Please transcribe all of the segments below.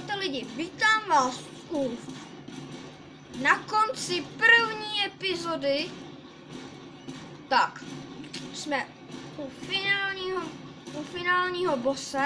Čaute lidi, vítám vás na konci první epizody. Tak, jsme u finálního bose.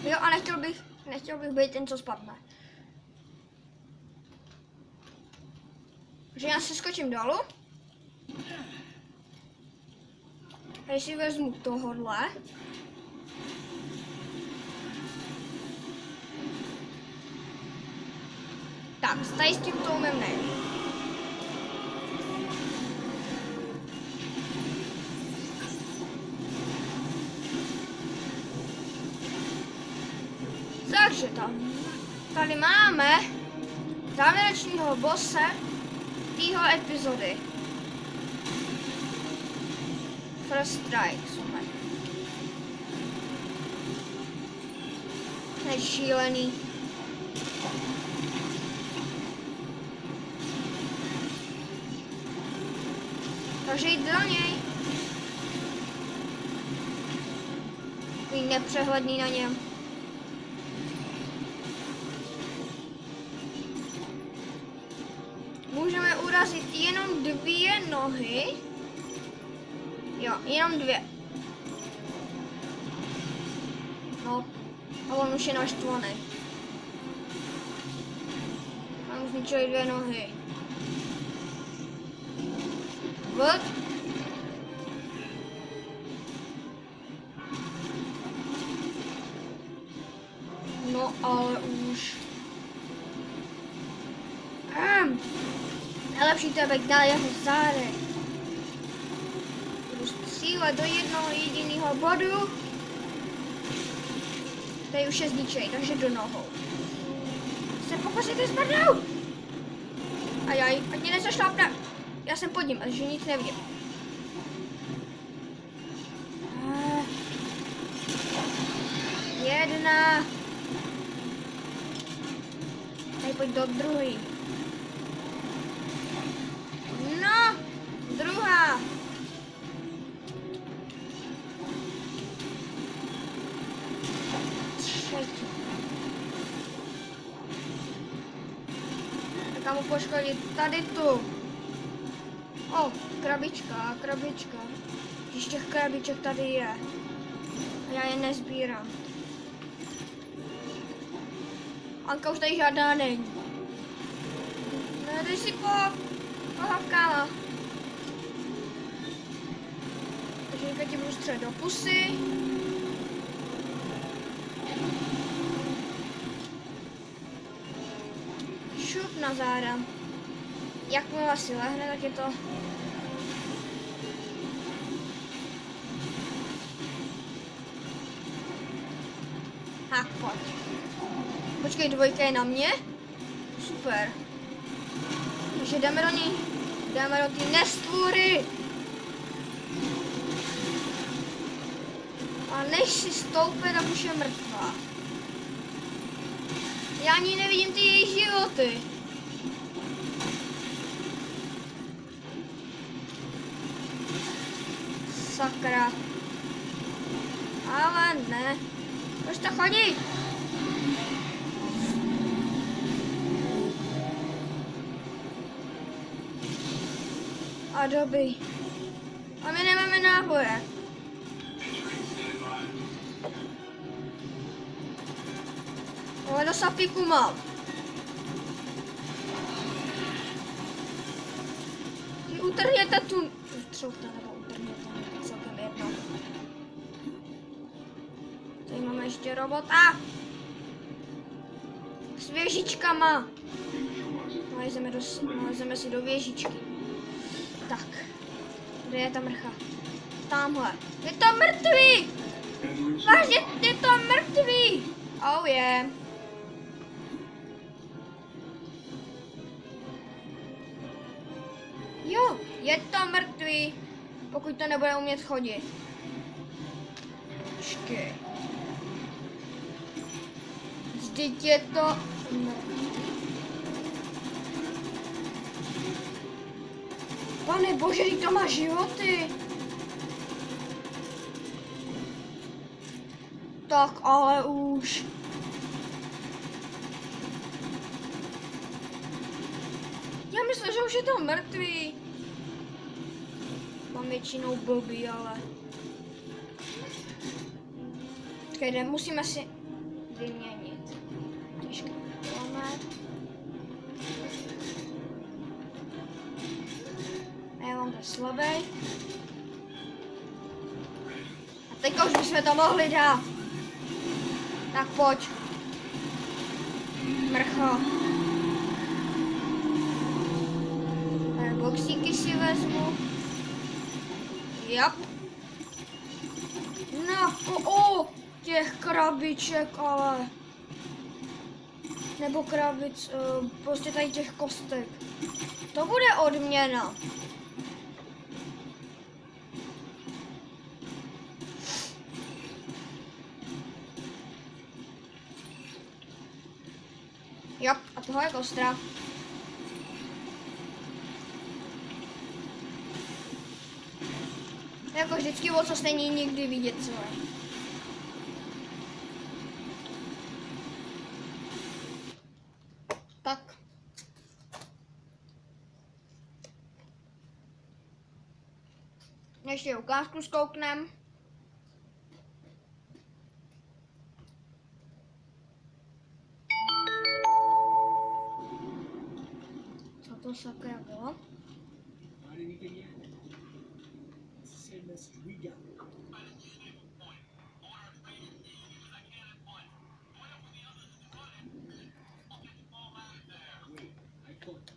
Jo, a nechtěl bych být ten, co spadne. Takže já se skočím dolů. Tady si vezmu tohodle. Tak, tady s tím to umím nejít. Takže tady máme závěrečného bose téhle epizody. First Strike, super. To je šílený. Takže jít do něj. Takový nepřehledný na něm. Můžeme urazit jenom 2 nohy. Jo, jenom 2. No, a on už je naštvaný. A mu zničili 2 nohy. Vod. No, ale už. Nejlepší to je být dál jeho zádech. Cíle do jednoho jediného bodu. Tady už je zničej, takže do nohou. Se pokusíte spadnout! Ajaj, ať mě nezašlápne. Já jsem pod ním, takže nic nevidím. Jedna. Tady pojď do druhý. No, druhá. Tak mu poškodit tady tu. O, krabička. Když těch krabiček tady je. A já je nezbírám. Anka už tady žádná není. Nedej si pohavkáma. Takže teďka ti budu střelit do pusy. Šup na záda. Jakmile si lehne, tak je to... Tak, pojď. Počkej, 2 je na mě. Super. Takže jdeme do ní. Jdeme do té nestvůry. A než si stoupne, tak už je mrtvá. Já ani nevidím ty její životy. Sakra. Ale ne. Proč to chodí? A dobrý. A my nemáme náboje. Ale do sapíku mám. Vy utrhněte tu... Třoukte nebo utrhněte, celkem jedno. Tady máme ještě robota. S věžičkama. Nalezeme si do věžičky. Tak. Kde je ta mrcha? Tamhle. Je to mrtvý! Vážně, je to mrtvý! Oh yeah. Jo, je to mrtvý. Pokud to nebude umět chodit. Počkej. Vždyť je to... Pane bože, to má životy. Tak ale už. Já myslím, že už je to mrtvý. Mám většinou blbý, ale... Počkejte, musíme si vyměnit. Těžký kilometr. A já mám to slabý. A teďka už bychom to mohli dát. Tak pojď. Mrcho. Boxíky si vezmu. Jap. No, těch krabiček, ale. Nebo krabic, prostě tady těch kostek. To bude odměna. Jop, a tohle je kostra. Jako vždycky ocas není nikdy vidět celé. Tak. Ještě ukázku zkouknem. Co to sakra bylo?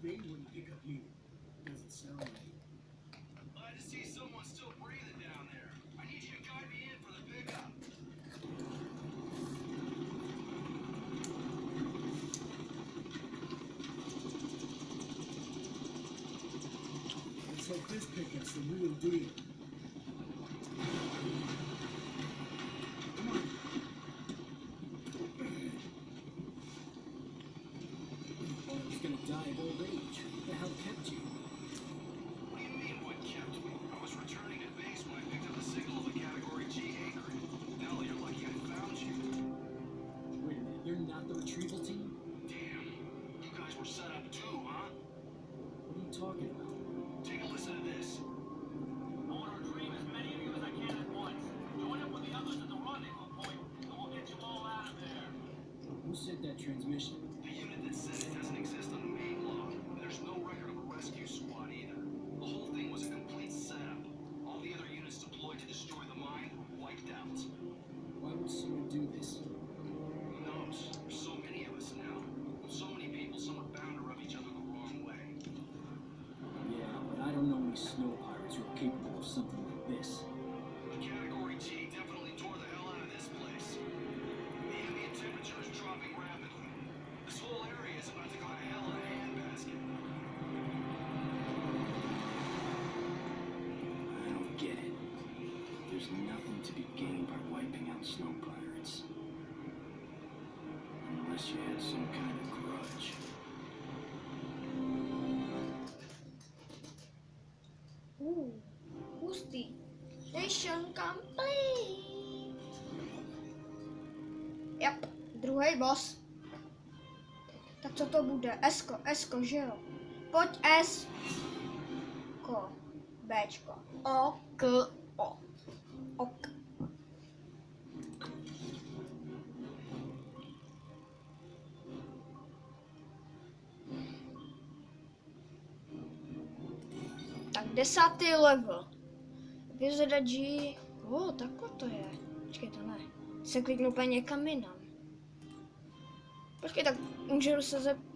They wouldn't pick up you. Doesn't sound like it. Glad to see someone still breathing down there. I need you to guide me in for the pickup. Let's hope this pickup's the real deal. Come on. Or I was gonna die of old age. What the hell kept you? What do you mean, what kept me? I was returning to base when I picked up a signal of a Category G anchor. Hell, you're lucky I found you. Wait a minute, you're not the retrieval team? Damn. You guys were set up too, huh? What are you talking about? Take a listen to this. I want to retrieve as many of you as I can at once. Join up with the others at the rendezvous point, and we'll get you all out of there. Who sent that transmission? The unit that said it doesn't exist on the main log. There's no record of a rescue squad either. The whole thing was a complete setup. All the other units deployed to destroy the mine were wiped out. Why would someone do this? Who knows? There's so many of us now. With so many people, some are bound to rub each other the wrong way. Yeah, but I don't know any snow pirates who are capable of something like this. The Category G definitely tore the hell out of this place. The ambient temperature is dropping rapidly. This whole area is about to go to hell in a handbasket. I don't get it. There's nothing to be gained by wiping out snow pirates. Unless you had some kind of grudge. Hustý. Mission complete. Yep, druhý boss. Tak co to bude? Esko, že jo? Pojď S. Ko. Bčko. O, K, O. Ok. Tak 10. level. Epizoda G. Takhle to je. Počkej, to ne. Se kliknu úplně někam jinam. Počkej, tak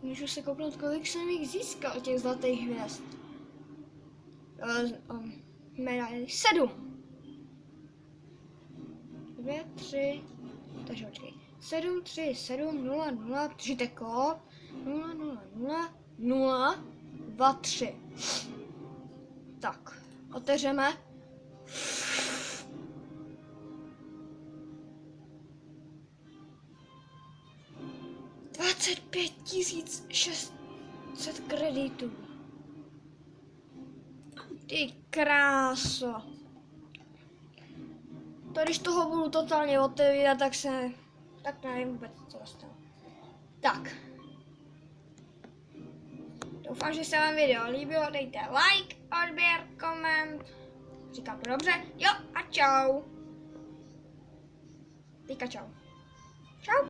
můžu se kouknout, kolik jsem jich získal, těch zlatých hvězd. Medaily 7. 2, 3. Takže počkej. 7, 3, 7, 0, 0, přijďte kód. 0, 0, 0, 0, 2, 3. Tak, otevřeme. $25,600 kreditů. Ty kráso. To když toho budu totálně otevírat, tak nevím vůbec, co dostanu. Tak. Doufám, že se vám video líbilo, dejte like, odběr, koment. Říkám to dobře? Jo a čau. Teďka čau. Čau.